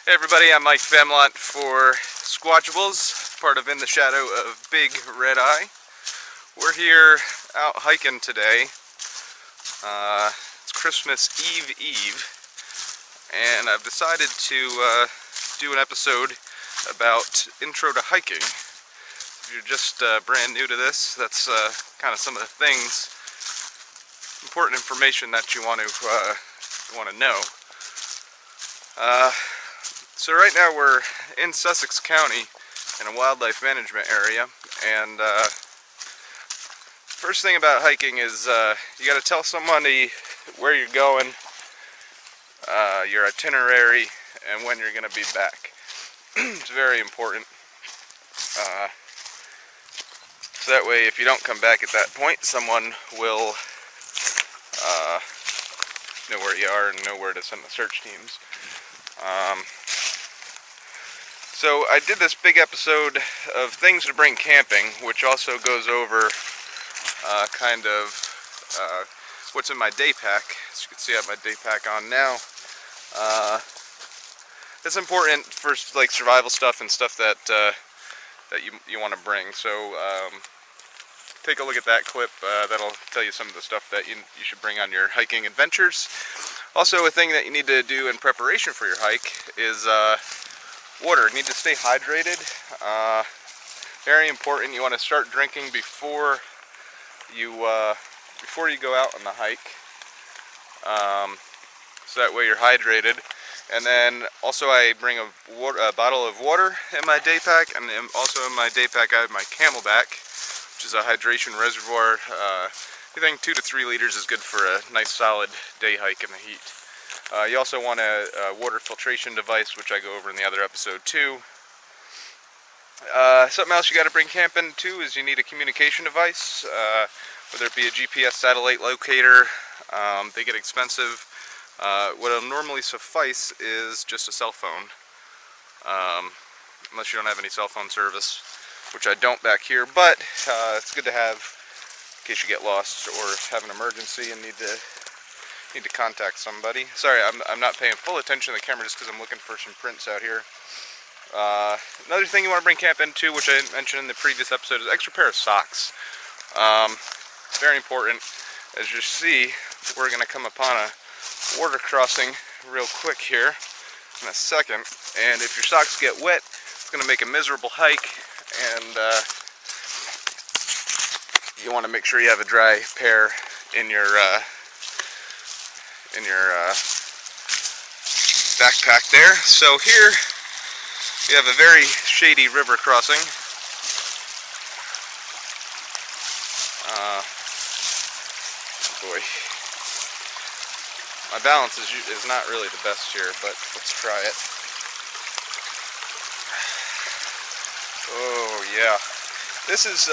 Hey everybody, I'm Mike Familant for Squatchables, part of In the Shadow of Big Red Eye. We're here out hiking today. It's Christmas Eve, and I've decided to do an episode about intro to hiking. If you're just brand new to this, that's kind of some of the things, important information that you want to know. So right now we're in Sussex County in a wildlife management area, and first thing about hiking is you got to tell somebody where you're going, your itinerary, and when you're going to be back. It's very important. So that way, if you don't come back at that point, someone will know where you are and know where to send the search teams. So I did this big episode of things to bring camping, which also goes over kind of what's in my day pack. As you can see, I have my day pack on now. It's important for like survival stuff and stuff that that you want to bring. So take a look at that clip. That'll tell you some of the stuff that you should bring on your hiking adventures. Also, a thing that you need to do in preparation for your hike is water. You need to stay hydrated. Very important. You want to start drinking before you go out on the hike. So that way you're hydrated. And then also I bring a bottle of water in my day pack, and also in my day pack I have my Camelback, which is a hydration reservoir. I think 2 to 3 liters is good for a nice solid day hike in the heat. You also want a water filtration device, which I go over in the other episode too. Something else you got to bring camping too is you need a communication device, whether it be a GPS satellite locator. They get expensive. What'll normally suffice is just a cell phone, unless you don't have any cell phone service, which I don't back here, but it's good to have in case you get lost or have an emergency and need to contact somebody. Sorry, I'm not paying full attention to the camera just because I'm looking for some prints out here. Another thing you want to bring camping to, which I mentioned in the previous episode, is extra pair of socks. Very important. As you see, we're going to come upon a water crossing real quick here in a second, and if your socks get wet, it's going to make a miserable hike, and you want to make sure you have a dry pair in your backpack there. So here we have a very shady river crossing. Oh boy. My balance is not really the best here, but let's try it. Oh yeah. This is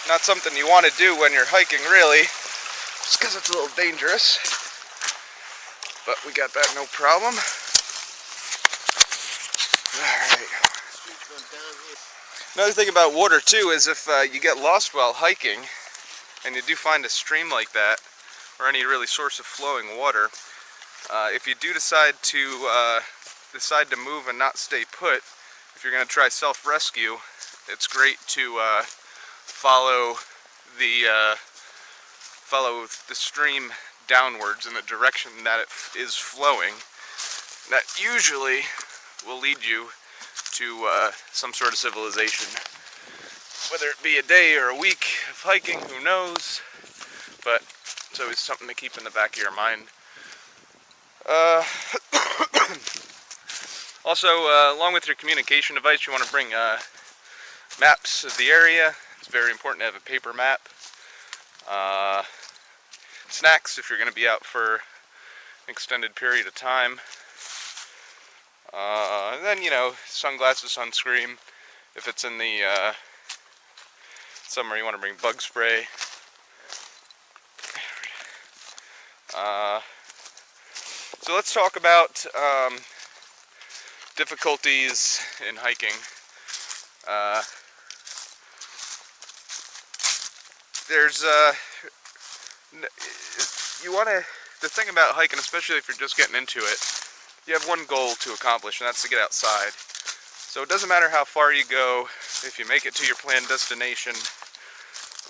not something you want to do when you're hiking, really, just because it's a little dangerous. But we got that no problem. Alright. Another thing about water too is if you get lost while hiking and you do find a stream like that or any really source of flowing water, if you do decide to move and not stay put, if you're going to try self-rescue, it's great to follow the stream downwards in the direction that it is flowing. That usually will lead you to some sort of civilization. Whether it be a day or a week of hiking, who knows? But it's always something to keep in the back of your mind. Also, along with your communication device, you want to bring maps of the area. It's very important to have a paper map. Snacks if you're going to be out for an extended period of time. And then, sunglasses, sunscreen. If it's in the summer, you want to bring bug spray. So let's talk about difficulties in hiking. The thing about hiking, especially if you're just getting into it, you have one goal to accomplish, and that's to get outside. So it doesn't matter how far you go, if you make it to your planned destination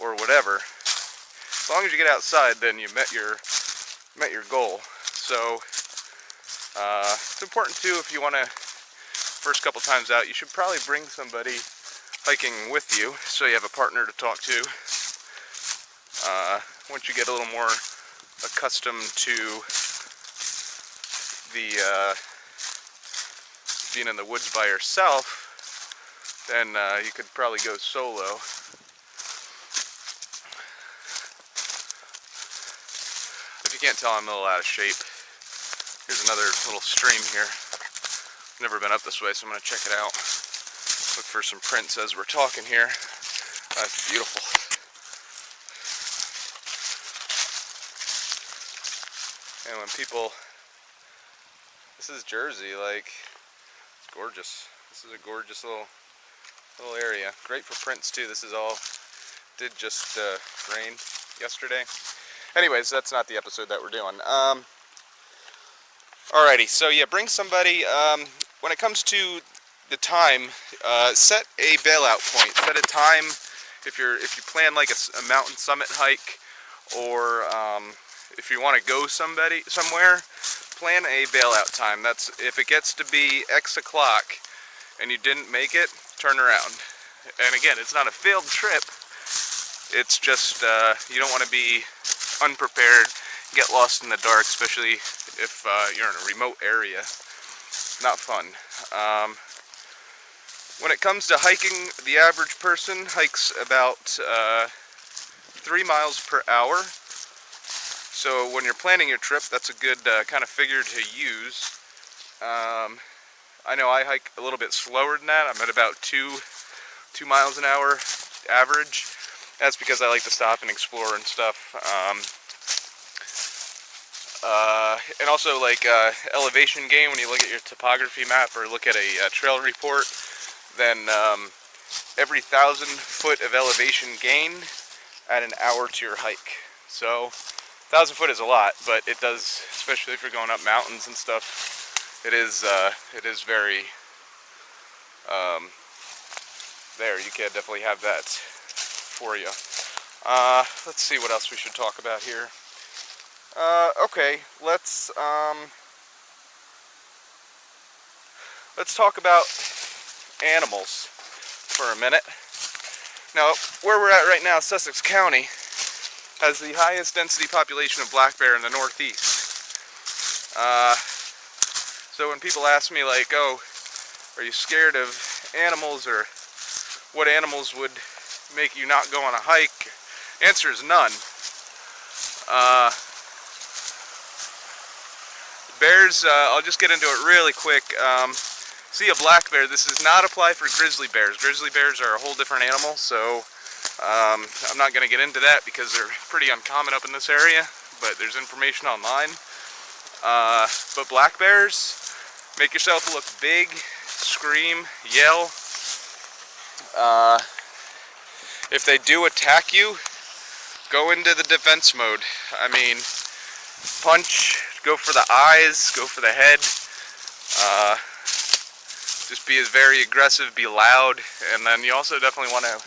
or whatever. As long as you get outside, then you met your goal. So it's important too, if you want to, first couple times out, you should probably bring somebody hiking with you, so you have a partner to talk to. Once you get a little more accustomed to the being in the woods by yourself, then you could probably go solo. If you can't tell, I'm a little out of shape. Here's another little stream here. Never been up this way, so I'm going to check it out. Look for some prints as we're talking here. That's beautiful. And when people, this is Jersey, like, it's gorgeous. This is a gorgeous little area. Great for prints too. This is all, did just rain yesterday. Anyways, that's not the episode that we're doing. Alrighty, so yeah, bring somebody. When it comes to the time, set a bailout point. Set a time if you plan like a mountain summit hike, or if you want to go somewhere, plan a bailout time. That's if it gets to be X o'clock and you didn't make it, turn around. And again, it's not a failed trip. It's just you don't want to be unprepared, get lost in the dark, especially if you're in a remote area. Not fun. When it comes to hiking, the average person hikes about 3 miles per hour. So when you're planning your trip, that's a good kind of figure to use. I know I hike a little bit slower than that. I'm at about 2 miles an hour average. That's because I like to stop and explore and stuff. And also, like elevation gain, when you look at your topography map or look at a trail report, then every 1,000 foot of elevation gain add an hour to your hike. So 1,000 foot is a lot, but it does, especially if you're going up mountains and stuff, it is very there. You can definitely have that for you. Let's see what else we should talk about here. Okay, let's talk about animals for a minute. Now, where we're at right now, Sussex County has the highest density population of black bear in the Northeast. So when people ask me, like, oh, are you scared of animals, or what animals would make you not go on a hike? Answer is none. Bears, I'll just get into it really quick. See a black bear, this does not apply for grizzly bears. Grizzly bears are a whole different animal, so I'm not going to get into that because they're pretty uncommon up in this area, but there's information online. But black bears, make yourself look big, scream, yell. If they do attack you, go into the defense mode. I mean, punch, go for the eyes, go for the head. Just be very aggressive, be loud, and then you also definitely want to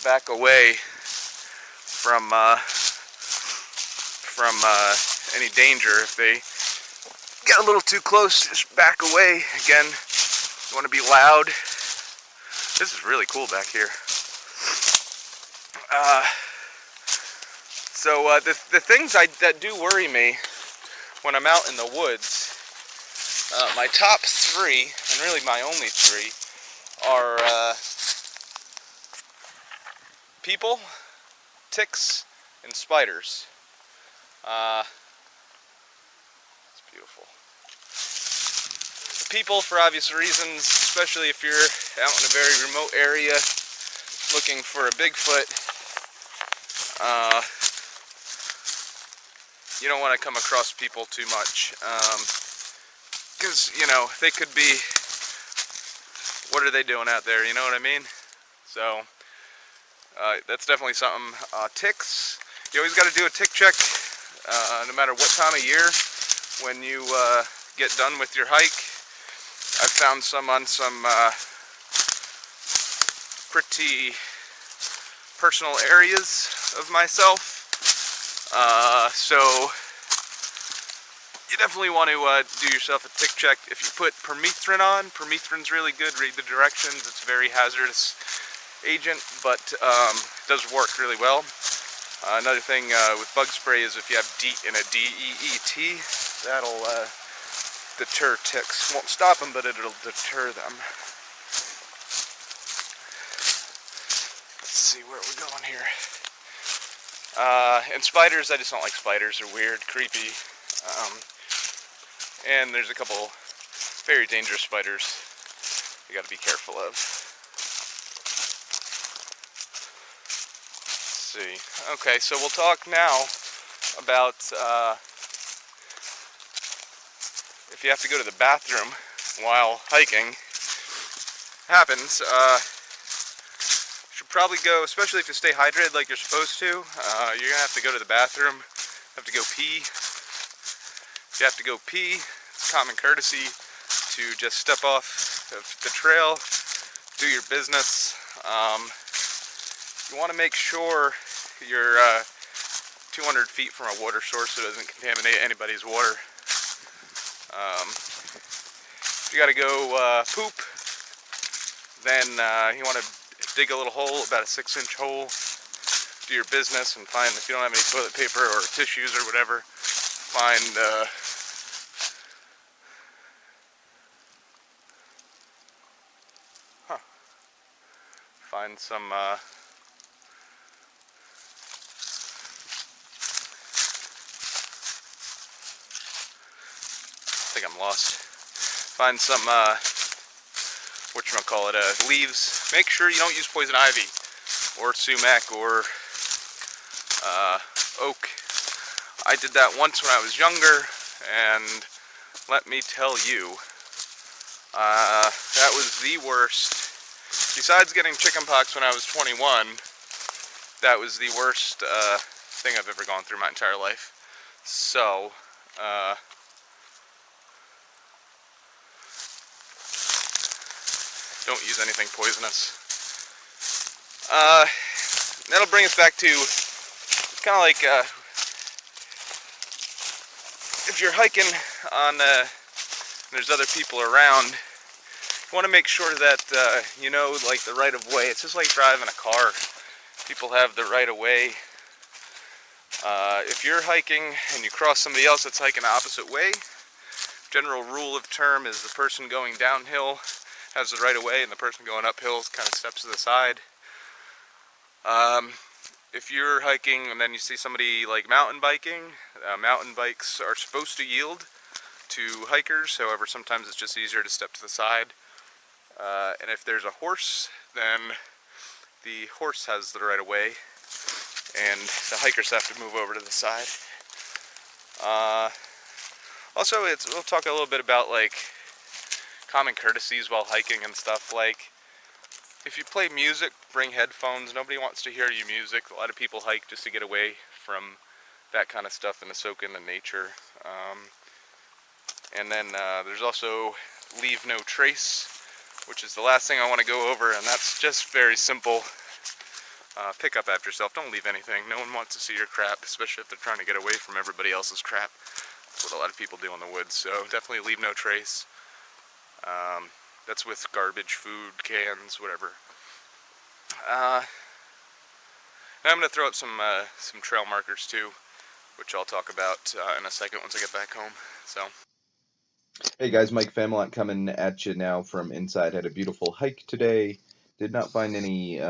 back away from any danger. If they get a little too close, just back away. Again, you want to be loud. This is really cool back here. So the things that do worry me when I'm out in the woods, my top 3, and really my only 3, are people, ticks, and spiders. It's beautiful. People, for obvious reasons, especially if you're out in a very remote area looking for a Bigfoot, you don't want to come across people too much. Because, you know, they could be, what are they doing out there, you know what I mean? So, that's definitely something. Ticks, you always got to do a tick check, no matter what time of year, when you get done with your hike. I've found some on some pretty personal areas of myself. So you definitely want to do yourself a tick check. If you put permethrin on, permethrin's really good. Read the directions. It's a very hazardous agent, but does work really well. Another thing with bug spray is if you have DEET in a DEET, that'll deter ticks. Won't stop them, but it'll deter them. Let's see where we're going here. And spiders, I just don't like spiders. They're weird, creepy. And there's a couple very dangerous spiders you got to be careful of. Let's see. Okay, so we'll talk now about if you have to go to the bathroom while hiking. Happens. You should probably go, especially if you stay hydrated like you're supposed to. You're gonna have to go to the bathroom. Have to go pee. If you have to go pee, it's common courtesy to just step off of the trail, do your business. You want to make sure you're 200 feet from a water source so it doesn't contaminate anybody's water. If you got to go poop, then you want to dig a little hole, about a 6-inch hole, do your business, and find, if you don't have any toilet paper or tissues or whatever, find find some I think I'm lost. Find some whatchamacallit, leaves. Make sure you don't use poison ivy or sumac or oak. I did that once when I was younger, and let me tell you, that was the worst. Besides getting chickenpox when I was 21, that was the worst thing I've ever gone through my entire life. So, don't use anything poisonous. That'll bring us back to, it's kind of like if you're hiking on, there's other people around, you want to make sure that you know, like, the right of way. It's just like driving a car. People have the right of way. If you're hiking and you cross somebody else that's hiking the opposite way, general rule of term is the person going downhill has the right of way, and the person going uphill kind of steps to the side. If you're hiking and then you see somebody like mountain biking, mountain bikes are supposed to yield to hikers. However, sometimes it's just easier to step to the side. And if there's a horse, then the horse has the right of way, and the hikers have to move over to the side. Also, we'll talk a little bit about, like, common courtesies while hiking and stuff. Like, if you play music, bring headphones. Nobody wants to hear your music. A lot of people hike just to get away from that kind of stuff and to soak in the nature. And then there's also leave no trace, which is the last thing I want to go over, and that's just very simple. Pick up after yourself. Don't leave anything. No one wants to see your crap, especially if they're trying to get away from everybody else's crap. That's what a lot of people do in the woods, so definitely leave no trace. That's with garbage, food, cans, whatever. And I'm going to throw out some trail markers too, which I'll talk about in a second once I get back home. So. Hey guys, Mike Familant coming at you now from inside. Had a beautiful hike today. Did not find any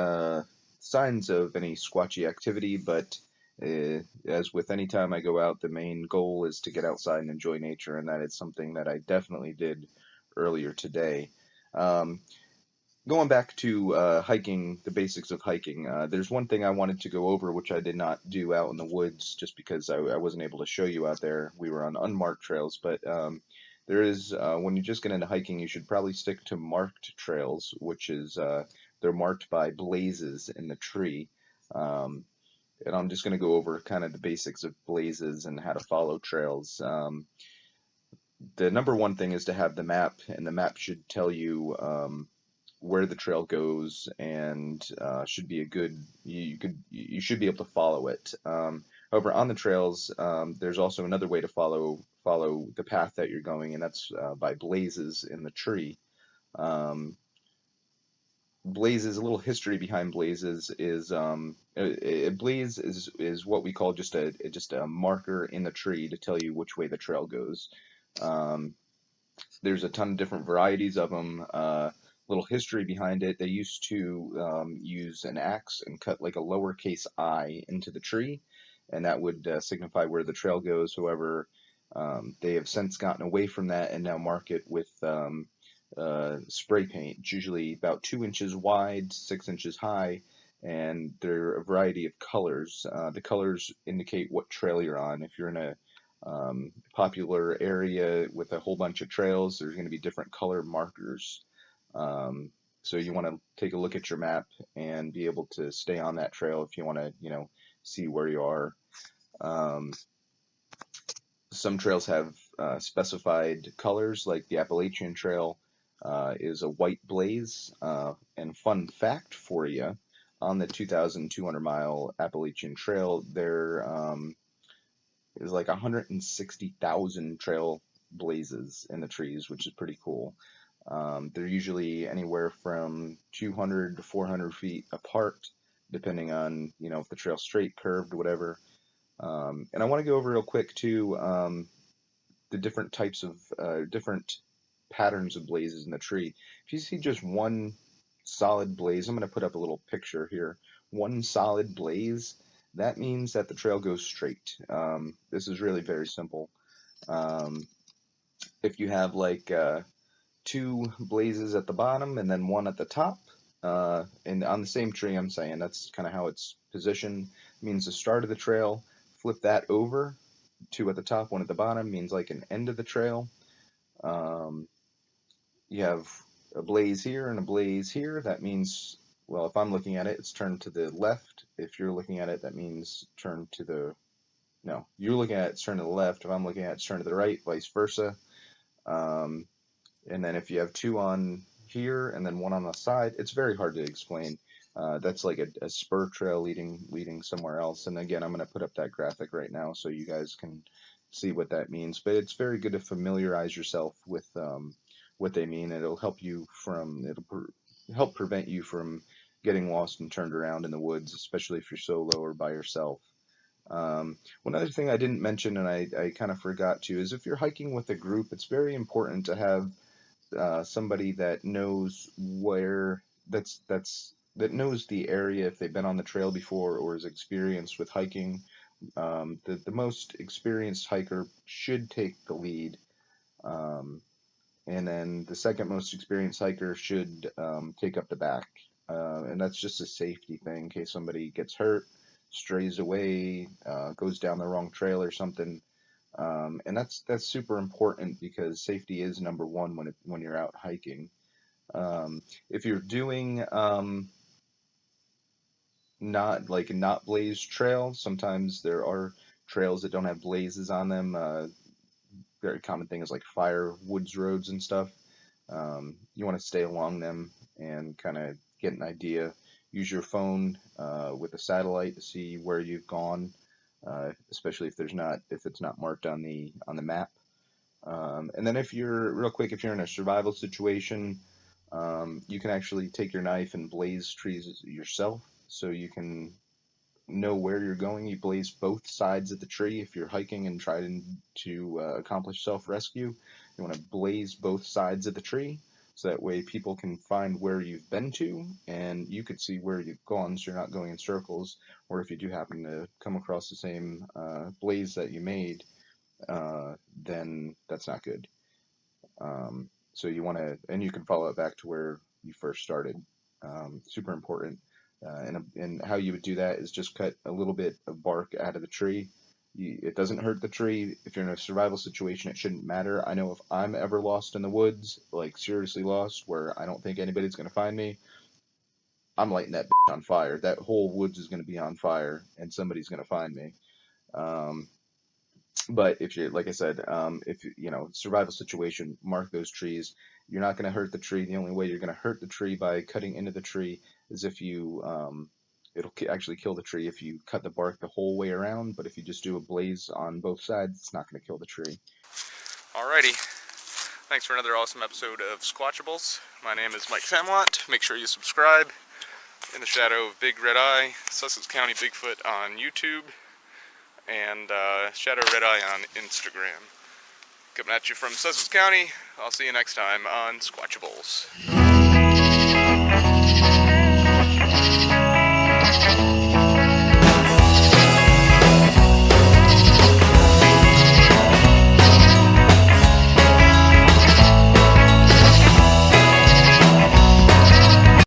signs of any squatchy activity, but as with any time I go out, the main goal is to get outside and enjoy nature, and that is something that I definitely did earlier today. Going back to hiking, the basics of hiking, there's one thing I wanted to go over which I did not do out in the woods just because I wasn't able to show you out there. We were on unmarked trails, but there is, when you just get into hiking, you should probably stick to marked trails, which is, they're marked by blazes in the tree. And I'm just going to go over kind of the basics of blazes and how to follow trails. the number one thing is to have the map, and the map should tell you where the trail goes, and should be a good you should be able to follow it. However, on the trails, there's also another way to follow the path that you're going, and that's by blazes in the tree. Um, Blazes, a little history behind blazes is a blaze is what we call just a marker in the tree to tell you which way the trail goes. Um, there's a ton of different varieties of them. Little history behind it. They used to use an axe and cut like a lowercase I into the tree, and that would signify where the trail goes. However, they have since gotten away from that and now mark it with spray paint. It's usually about 2 inches wide, 6 inches high, and there are a variety of colors. The colors indicate what trail you're on. If you're in a popular area with a whole bunch of trails, there's going to be different color markers. Um, so you want to take a look at your map and be able to stay on that trail if you want to, see where you are. Um, some trails have specified colors, like the Appalachian Trail is a white blaze. And fun fact for you, on the 2,200-mile Appalachian Trail, there is like 160,000 trail blazes in the trees, which is pretty cool. They're usually anywhere from 200 to 400 feet apart, depending on, if the trail's straight, curved, whatever. And I want to go over real quick too, the different types of different patterns of blazes in the tree. If you see just one solid blaze, I'm going to put up a little picture here. One solid blaze, that means that the trail goes straight. This is really very simple. Um, if you have like two blazes at the bottom and then one at the top, and on the same tree, I'm saying that's kind of how it's positioned, means the start of the trail. Flip that over, two at the top, one at the bottom, means like an end of the trail. Um, you have a blaze here and a blaze here. That means, well, if I'm looking at it, it's turned to the left. If you're looking at it, that means turn to the, no, you're looking at it, it's turned to the left. If I'm looking at it, it's turned to the right, vice versa. Um, and then if you have two on here and then one on the side, it's very hard to explain. That's like a spur trail leading somewhere else. And again, I'm going to put up that graphic right now so you guys can see what that means. But it's very good to familiarize yourself with what they mean. Help prevent you from getting lost and turned around in the woods, especially if you're solo or by yourself. One other thing I didn't mention, and I kind of forgot to, is if you're hiking with a group, it's very important to have somebody that knows that knows the area, if they've been on the trail before or is experienced with hiking. The most experienced hiker should take the lead, and then the second most experienced hiker should take up the back. And that's just a safety thing in case somebody gets hurt, strays away, goes down the wrong trail or something. And that's super important because safety is number one when you're out hiking. If you're doing not blazed trail, sometimes there are trails that don't have blazes on them. Very common thing is like fire woods roads and stuff. You want to stay along them and kind of get an idea. Use your phone with a satellite to see where you've gone, especially if it's not marked on the map. And then if you're in a survival situation, you can actually take your knife and blaze trees yourself, so you can know where you're going. You blaze both sides of the tree if you're hiking and trying to accomplish self-rescue. You want to blaze both sides of the tree, so that way people can find where you've been to, and you could see where you've gone, so you're not going in circles. Or if you do happen to come across the same blaze that you made, then that's not good. So you want to, and you can follow it back to where you first started. Super important. And how you would do that is just cut a little bit of bark out of the tree. It doesn't hurt the tree. If you're in a survival situation, it shouldn't matter. I know if I'm ever lost in the woods, like seriously lost, where I don't think anybody's going to find me, I'm lighting that bitch on fire. That whole woods is going to be on fire, and somebody's going to find me. Um, But if you're, like I said, if survival situation, mark those trees. You're not going to hurt the tree. The only way you're going to hurt the tree by cutting into the tree is if you, it'll actually kill the tree if you cut the bark the whole way around. But if you just do a blaze on both sides, it's not going to kill the tree. Alrighty. Thanks for another awesome episode of Squatchables. My name is Mike Familant. Make sure you subscribe. In the Shadow of Big Red Eye, Sussex County Bigfoot on YouTube, and Shadow Red Eye on Instagram. Coming at you from Sussex County. I'll see you next time on Squatchables.